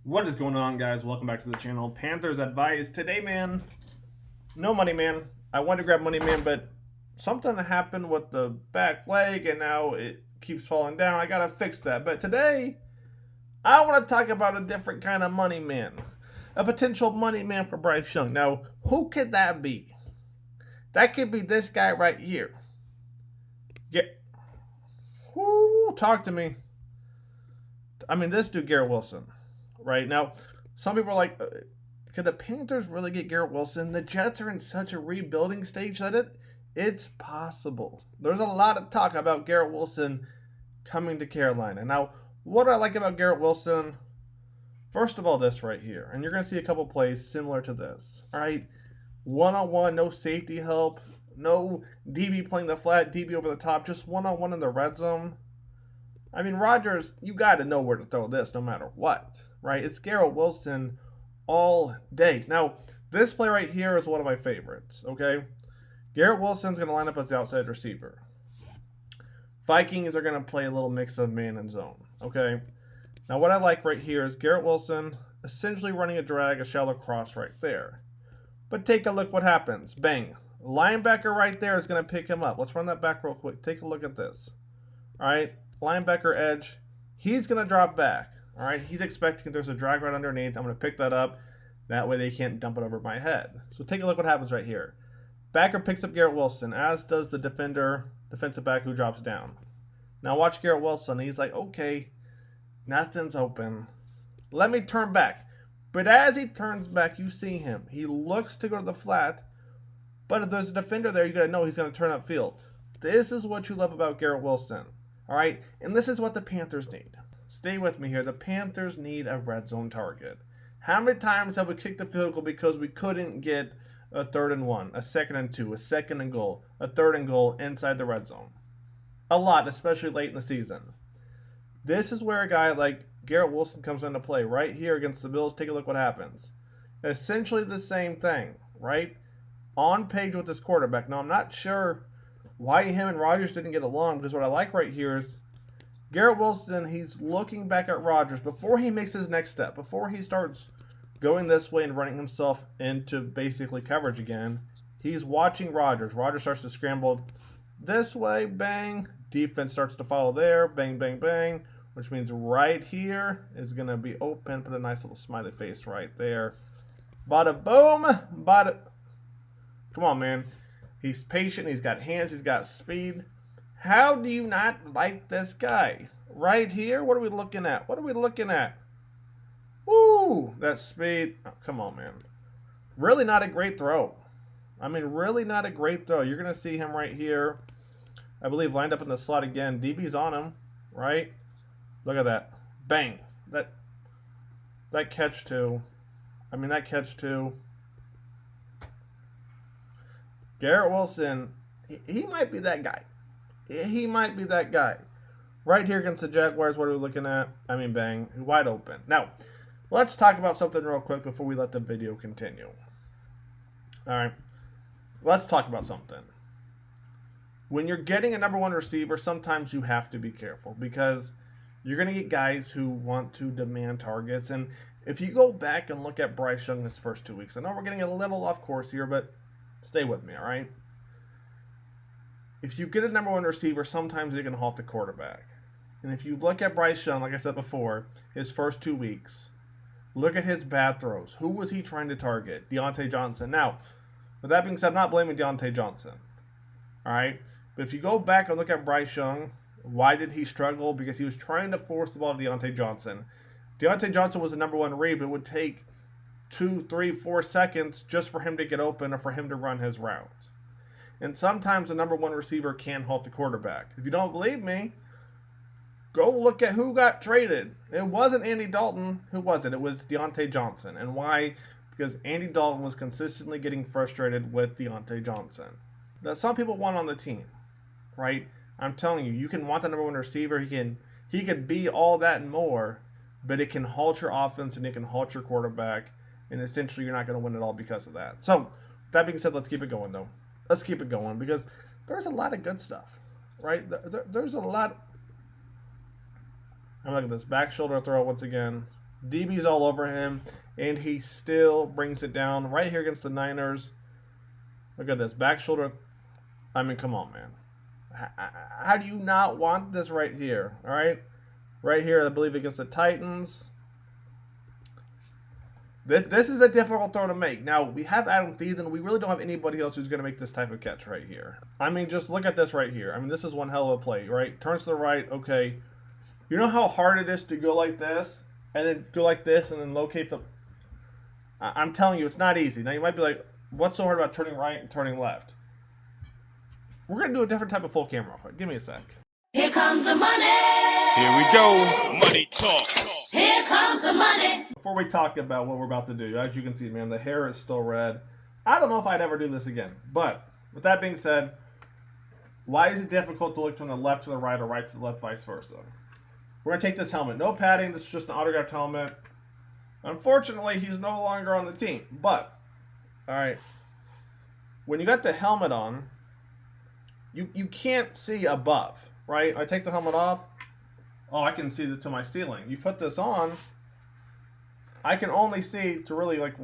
What is going on, guys? Welcome back to the channel. Panthers advice. Today, man, no money, man. I wanted to grab money, man, but something happened with the back leg, and now it keeps falling down. I gotta fix that. But today, I want to talk about a different kind of money, man. A potential money man for Bryce Young. Now, who could that be? That could be this guy right here. Yeah. Whoo, talk to me. I mean, this dude, Garrett Wilson. Right now, some people are like, could the Panthers really get Garrett Wilson? The Jets are in such a rebuilding stage that it's possible. There's a lot of talk about Garrett Wilson coming to Carolina. Now, what I like about Garrett Wilson, first of all, this right here, and you're going to see a couple plays similar to this. All right, one-on-one, no safety help, no DB playing the flat, DB over the top, just one-on-one in the red zone. I mean, Rodgers, you got to know where to throw this no matter what, right? It's Garrett Wilson all day. Now, this play right here is one of my favorites, okay? Garrett Wilson's going to line up as the outside receiver. Vikings are going to play a little mix of man and zone, okay? Now, what I like right here is Garrett Wilson essentially running a drag, a shallow cross right there. But take a look what happens. Bang. Linebacker right there is going to pick him up. Let's run that back real quick. Take a look at this. All right, linebacker edge. He's going to drop back. All right, he's expecting there's a drag right underneath. I'm going to pick that up. That way they can't dump it over my head. So take a look what happens right here. Backer picks up Garrett Wilson, as does the defensive back who drops down. Now watch Garrett Wilson. He's like, okay, nothing's open. Let me turn back. But as he turns back, you see him. He looks to go to the flat. But if there's a defender there, you got to know he's going to turn upfield. This is what you love about Garrett Wilson. All right, and this is what the Panthers need. Stay with me here. The Panthers need a red zone target. How many times have we kicked the field goal because we couldn't get a 3rd and 1, a 2nd and 2, a 2nd and goal, a 3rd and goal inside the red zone? A lot, especially late in the season. This is where a guy like Garrett Wilson comes into play. Right here against the Bills, take a look what happens. Essentially the same thing, right? On page with this quarterback. Now, I'm not sure why him and Rodgers didn't get along, because what I like right here is Garrett Wilson, he's looking back at Rodgers before he makes his next step, before he starts going this way and running himself into basically coverage again. He's watching Rodgers. Rodgers starts to scramble this way, bang. Defense starts to follow there, bang, bang, bang, which means right here is going to be open. Put a nice little smiley face right there. Bada boom, bada. Come on, man. He's patient. He's got hands. He's got speed. How do you not like this guy? Right here? What are we looking at? What are we looking at? Woo! That speed. Oh, come on, man. Really not a great throw. I mean, really not a great throw. You're going to see him right here. I believe lined up in the slot again. DB's on him, right? Look at that. Bang. That catch too. I mean, that catch too. Garrett Wilson, he might be that guy. He might be that guy. Right here against the Jaguars, what are we looking at? I mean, bang, wide open. Now, let's talk about something real quick before we let the video continue. All right, let's talk about something. When you're getting a number 1 receiver, sometimes you have to be careful because you're going to get guys who want to demand targets. And if you go back and look at Bryce Young his first 2 weeks, I know we're getting a little off course here, but stay with me, all right? If you get a number 1 receiver, sometimes you can halt the quarterback. And if you look at Bryce Young, like I said before, his first 2 weeks, look at his bad throws. Who was he trying to target? Deontay Johnson. Now, with that being said, I'm not blaming Deontay Johnson, all right? But if you go back and look at Bryce Young, why did he struggle? Because he was trying to force the ball to Deontay Johnson. Deontay Johnson was the number 1 read, but it would take 2, 3, 4 seconds just for him to get open or for him to run his route. And sometimes the number 1 receiver can halt the quarterback. If you don't believe me, go look at who got traded. It wasn't Andy Dalton. Who was it? It was Deontay Johnson. And why? Because Andy Dalton was consistently getting frustrated with Deontay Johnson. That some people want on the team, right? I'm telling you, you can want the number 1 receiver. He can be all that and more, but it can halt your offense and it can halt your quarterback. And essentially, you're not going to win it all because of that. So, that being said, let's keep it going, though. Let's keep it going because there's a lot of good stuff, right? There's a lot. I'm looking at this back shoulder throw once again. DB's all over him, and he still brings it down right here against the Niners. Look at this. Back shoulder. I mean, come on, man. How do you not want this right here? All right? Right here, I believe, against the Titans. This is a difficult throw to make. Now, we have Adam Thielen. We really don't have anybody else who's going to make this type of catch right here. I mean, just look at this right here. I mean, this is one hell of a play, right? Turns to the right. Okay. You know how hard it is to go like this and then go like this and then locate the... I'm telling you, it's not easy. Now, you might be like, what's so hard about turning right and turning left? We're going to do a different type of full camera. Give me a sec. Here comes the money. Here we go. Money talk. Here comes the money. Before we talk about what we're about to do, as you can see, man, the hair is still red. I don't know if I'd ever do this again. But with that being said, why is it difficult to look from the left to the right or right to the left, vice versa? We're going to take this helmet. No padding. This is just an autographed helmet. Unfortunately, he's no longer on the team. But, all right, when you got the helmet on, you can't see above, right? I take the helmet off. Oh, I can see to my ceiling. You put this on, I can only see to really, like,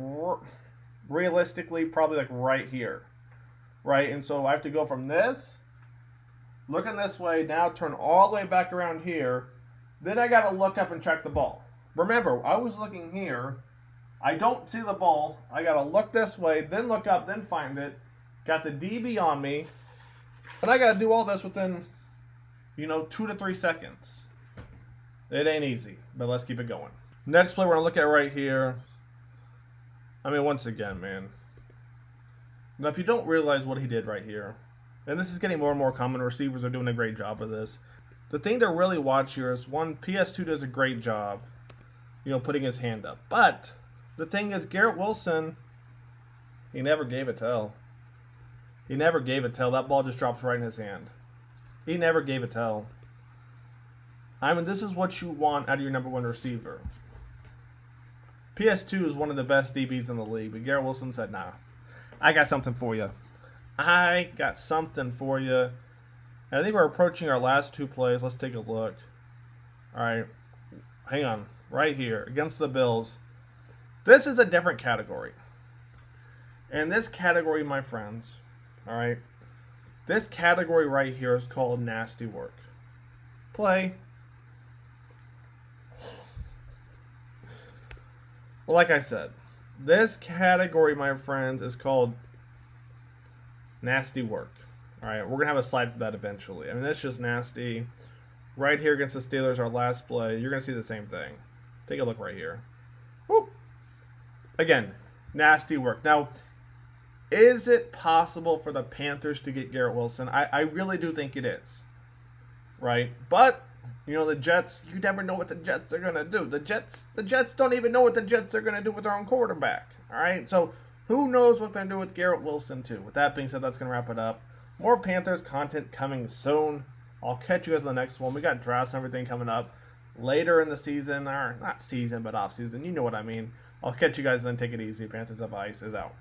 realistically, probably, like, right here, right? And so I have to go from this, looking this way, now turn all the way back around here. Then I got to look up and track the ball. Remember, I was looking here. I don't see the ball. I got to look this way, then look up, then find it. Got the DB on me. And I got to do all this within, 2 to 3 seconds. It ain't easy, but let's keep it going. Next play we're going to look at right here. I mean, once again, man. Now, if you don't realize what he did right here, and this is getting more and more common, receivers are doing a great job of this. The thing to really watch here is, one, PS2 does a great job, putting his hand up. But the thing is, Garrett Wilson, he never gave a tell. He never gave a tell. That ball just drops right in his hand. He never gave a tell. I mean, this is what you want out of your number one receiver. PS2 is one of the best DBs in the league, but Garrett Wilson said, nah, I got something for you. I got something for you. And I think we're approaching our last 2 plays. Let's take a look. All right. Hang on. Right here, against the Bills. This is a different category. And this category, my friends, all right, this category right here is called nasty work. Play. Like I said, this category, my friends, is called nasty work. All right, we're going to have a slide for that eventually. I mean, that's just nasty. Right here against the Steelers, our last play, you're going to see the same thing. Take a look right here. Whoop. Again, nasty work. Now, is it possible for the Panthers to get Garrett Wilson? I really do think it is. Right? But the Jets, you never know what the Jets are going to do. The Jets don't even know what the Jets are going to do with their own quarterback. All right? So, who knows what they're going to do with Garrett Wilson, too. With that being said, that's going to wrap it up. More Panthers content coming soon. I'll catch you guys in the next one. We got drafts and everything coming up later in the season. Or not season, but off season. You know what I mean. I'll catch you guys then. Take it easy. Panthers of Ice is out.